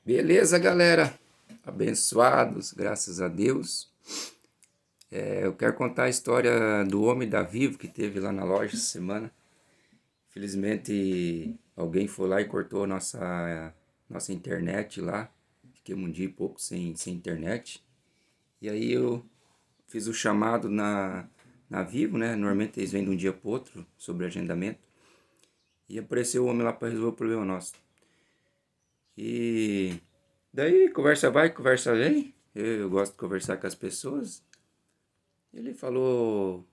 Beleza, galera? Abençoados, graças a Deus. Eu quero contar a história do homem da Vivo que teve lá na loja essa semana. Infelizmente, alguém foi lá e cortou a nossa internet lá. Fiquei um dia e pouco sem internet. E aí eu fiz o chamado na Vivo, né? Normalmente eles vêm de um dia para outro sobre agendamento. E apareceu o homem lá para resolver o problema nosso. E daí, conversa vai, conversa vem. Eu gosto de conversar com as pessoas. Ele falou,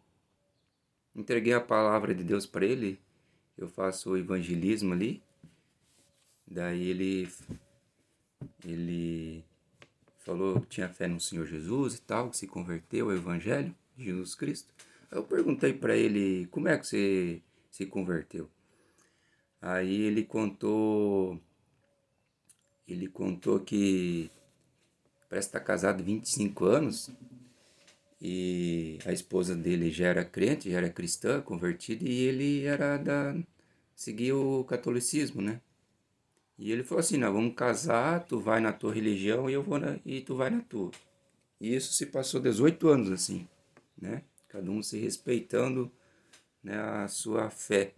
entreguei a palavra de Deus para ele. Eu faço o evangelismo ali. Daí ele falou que tinha fé no Senhor Jesus e tal, que se converteu ao evangelho de Jesus Cristo. Aí eu perguntei para ele, como é que você se converteu? Aí ele contou que parece estar casado 25 anos e a esposa dele já era crente, já era cristã, convertida, e ele seguia o catolicismo, né? E ele falou assim, não, vamos casar, tu vai na tua religião e tu vai na tua. E isso se passou 18 anos assim, né? Cada um se respeitando, né, a sua fé.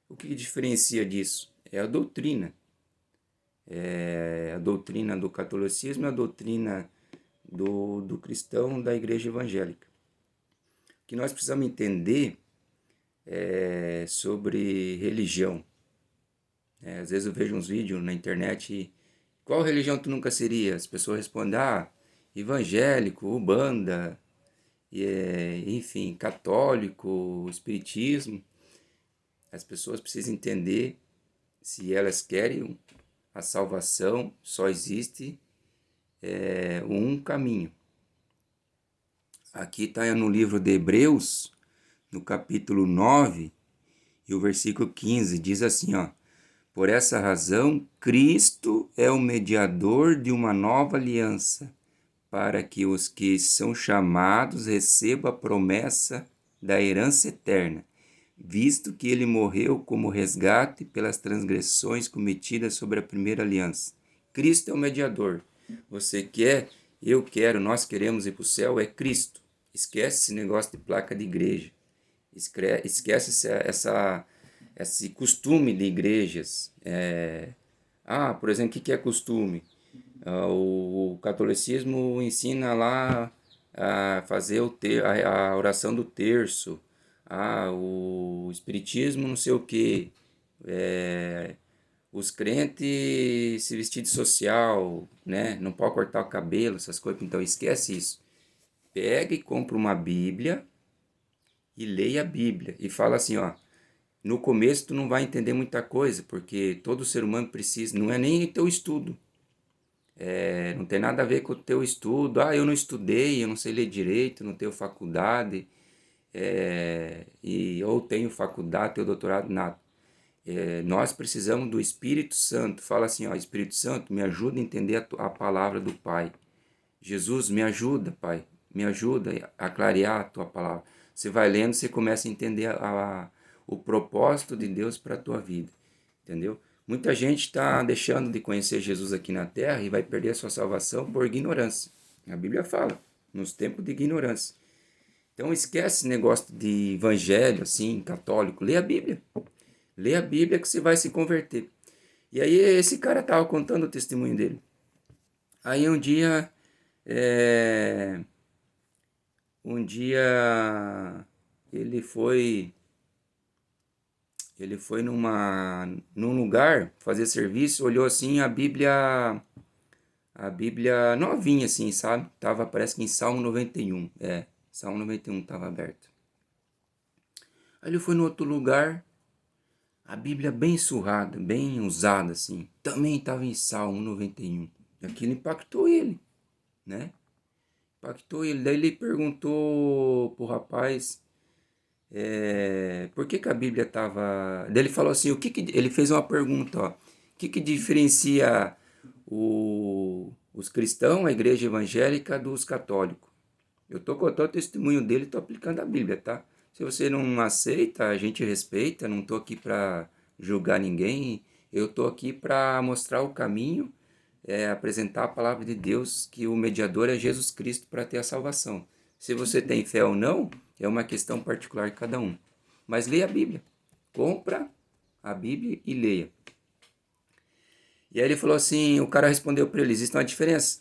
O que diferencia disso? É a doutrina. É a doutrina do catolicismo e a doutrina do cristão da igreja evangélica. O que nós precisamos entender é sobre religião. Às vezes eu vejo uns vídeos na internet e qual religião tu nunca seria? As pessoas respondem, evangélico, umbanda, enfim, católico, espiritismo. As pessoas precisam entender se elas querem a salvação, só existe um caminho. Aqui está no livro de Hebreus, no capítulo 9 e o versículo 15, diz assim, ó. Por essa razão, Cristo é o mediador de uma nova aliança, para que os que são chamados recebam a promessa da herança eterna, visto que ele morreu como resgate pelas transgressões cometidas sobre a primeira aliança. Cristo é o mediador. Você quer, eu quero, nós queremos ir para o céu, é Cristo. Esquece esse negócio de placa de igreja. Esquece esse costume de igrejas. Por exemplo, o que é costume? O catolicismo ensina lá a fazer a oração do terço. O espiritismo não sei o que. Os crentes se vestir de social, né? Não pode cortar o cabelo, essas coisas. Então esquece isso. Pega e compra uma Bíblia e leia a Bíblia. E fala assim, ó. No começo tu não vai entender muita coisa, porque todo ser humano precisa, não é nem teu estudo. Não tem nada a ver com o teu estudo. Eu não estudei, eu não sei ler direito, não tenho faculdade, ou tenho faculdade, tenho doutorado, nada. Nós precisamos do Espírito Santo. Fala assim, ó, Espírito Santo, me ajuda a entender a palavra do Pai. Jesus, me ajuda, Pai. Me ajuda a clarear a tua palavra. Você vai lendo, você começa a entender o propósito de Deus para a tua vida. Entendeu? Muita gente está deixando de conhecer Jesus aqui na Terra e vai perder a sua salvação por ignorância. A Bíblia fala, nos tempos de ignorância. Então esquece esse negócio de evangelho, assim, católico. Lê a Bíblia. Lê a Bíblia que você vai se converter. E aí esse cara estava contando o testemunho dele. Aí é, um dia ele foi num lugar fazer serviço, olhou assim a Bíblia novinha assim, sabe? Tava, parece que em Salmo 91, Salmo 91 tava aberto. Aí ele foi no outro lugar, a Bíblia bem surrada, bem usada assim, também tava em Salmo 91. E aquilo impactou ele, né? Impactou ele. Daí ele perguntou pro rapaz por que que a Bíblia estava. Daí ele falou assim, ele fez uma pergunta, ó. O que diferencia os cristãos, a igreja evangélica, dos católicos? Eu tô contando o testemunho dele e tô aplicando a Bíblia, tá? Se você não aceita, a gente respeita, não tô aqui para julgar ninguém. Eu tô aqui para mostrar o caminho, é apresentar a palavra de Deus, que o mediador é Jesus Cristo para ter a salvação. Se você tem fé ou não, é uma questão particular de cada um. Mas leia a Bíblia. Compra a Bíblia e leia. E aí ele falou assim, o cara respondeu para ele, existe uma diferença.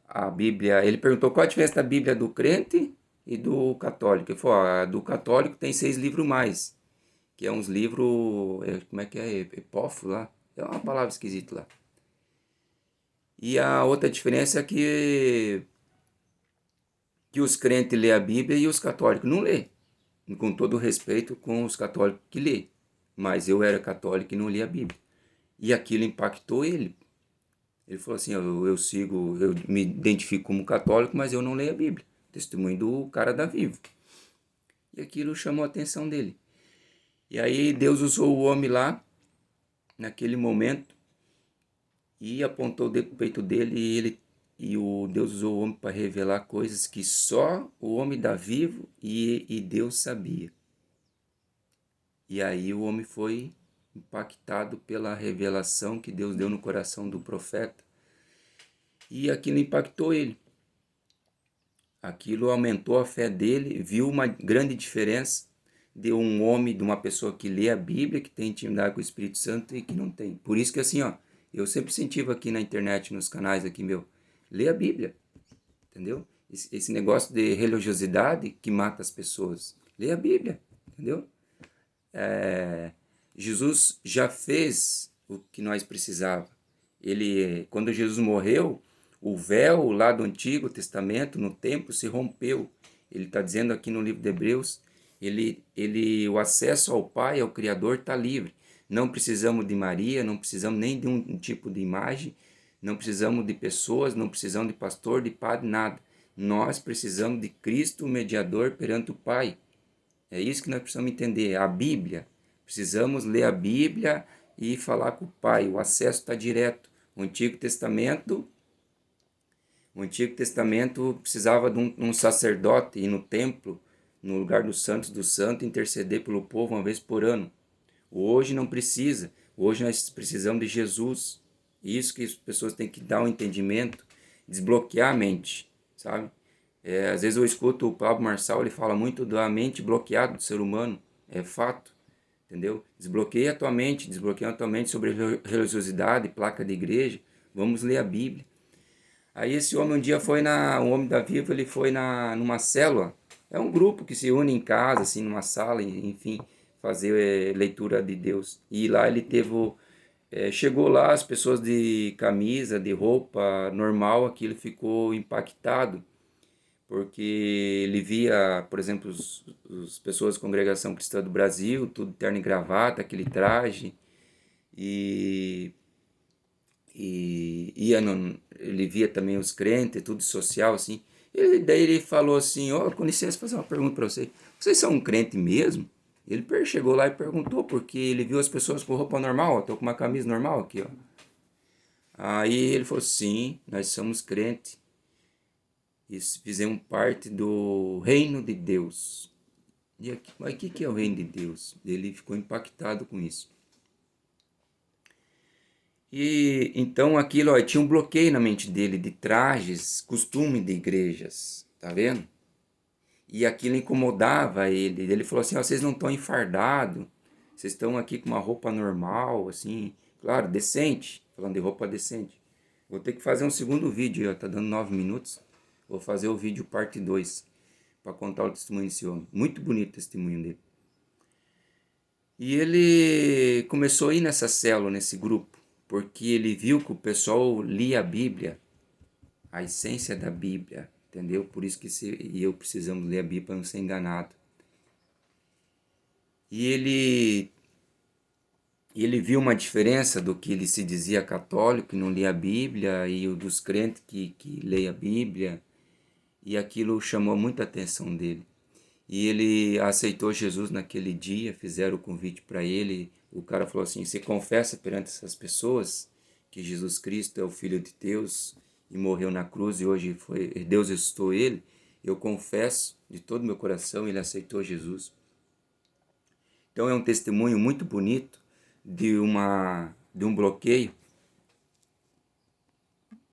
A Bíblia, ele perguntou qual a diferença da Bíblia do crente e do católico. Ele falou, a do católico tem 6 livros mais, que é uns livros, como é que é, epófilo lá, é uma palavra esquisita lá. E a outra diferença é que os crentes lêem a Bíblia e os católicos não lêem. Com todo respeito com os católicos que lêem. Mas eu era católico e não lia a Bíblia. E aquilo impactou ele. Ele falou assim, eu me identifico como católico, mas eu não leio a Bíblia. Testemunho do cara da Vivo. E aquilo chamou a atenção dele. E aí Deus usou o homem lá, naquele momento, e apontou o dedo pro peito dele e o Deus usou o homem para revelar coisas que só o homem da Vivo e Deus sabia. E aí o homem foi impactado pela revelação que Deus deu no coração do profeta. E aquilo impactou ele. Aquilo aumentou a fé dele, viu uma grande diferença de um homem, de uma pessoa que lê a Bíblia, que tem intimidade com o Espírito Santo e que não tem. Por isso que assim, ó, eu sempre incentivo aqui na internet, nos canais aqui meu, lê a Bíblia, entendeu? Esse negócio de religiosidade que mata as pessoas. Lê a Bíblia, entendeu? Jesus já fez o que nós precisávamos. Quando Jesus morreu, o véu lá do Antigo Testamento, no templo, se rompeu. Ele está dizendo aqui no livro de Hebreus, o acesso ao Pai, ao Criador, está livre. Não precisamos de Maria, não precisamos nem de um tipo de imagem, não precisamos de pessoas, não precisamos de pastor, de padre, nada. Nós precisamos de Cristo, o mediador perante o Pai. É isso que nós precisamos entender. A Bíblia. Precisamos ler a Bíblia e falar com o Pai. O acesso está direto. O Antigo Testamento precisava de um sacerdote ir no templo, no lugar dos santos, interceder pelo povo uma vez por ano. Hoje não precisa. Hoje nós precisamos de Jesus. Isso que as pessoas têm que dar um entendimento, desbloquear a mente, sabe? Às vezes eu escuto o Pablo Marçal, ele fala muito da mente bloqueada do ser humano. É fato, entendeu? Desbloqueia a tua mente sobre religiosidade, placa de igreja. Vamos ler a Bíblia. Aí esse homem um dia o homem da Viva, ele foi numa célula. É um grupo que se une em casa, assim, numa sala, enfim, fazer leitura de Deus. E lá ele chegou lá, as pessoas de camisa, de roupa normal, aquilo ficou impactado porque ele via, por exemplo, as pessoas da Congregação Cristã do Brasil, tudo terno e gravata, aquele traje, e, ele via também os crentes, tudo social, assim. Daí ele falou assim, com licença, fazer uma pergunta para vocês. Vocês são um crente mesmo? Ele chegou lá e perguntou, porque ele viu as pessoas com roupa normal, estou com uma camisa normal aqui, ó. Aí ele falou, sim, nós somos crentes. E fizemos parte do reino de Deus. Mas o que é o reino de Deus? Ele ficou impactado com isso. E então aquilo, tinha um bloqueio na mente dele de trajes, costume de igrejas, tá vendo? E aquilo incomodava ele. Ele falou assim, vocês não estão enfardados, vocês estão aqui com uma roupa normal, assim, claro, decente, falando de roupa decente. Vou ter que fazer um segundo vídeo, tá dando 9 minutos. Vou fazer o vídeo parte 2 para contar o testemunho desse homem. Muito bonito o testemunho dele. E ele começou a ir nessa célula, nesse grupo, porque ele viu que o pessoal lia a Bíblia, a essência da Bíblia, entendeu? Por isso que eu precisamos ler a Bíblia para não ser enganado. E ele viu uma diferença do que ele se dizia católico, que não lia a Bíblia, e o dos crentes que leem a Bíblia, e aquilo chamou muita atenção dele. E ele aceitou Jesus naquele dia, fizeram o convite para ele. O cara falou assim, você confessa perante essas pessoas que Jesus Cristo é o Filho de Deus e morreu na cruz e hoje Deus ressuscitou ele? Eu confesso de todo meu coração, ele aceitou Jesus. Então é um testemunho muito bonito de de um bloqueio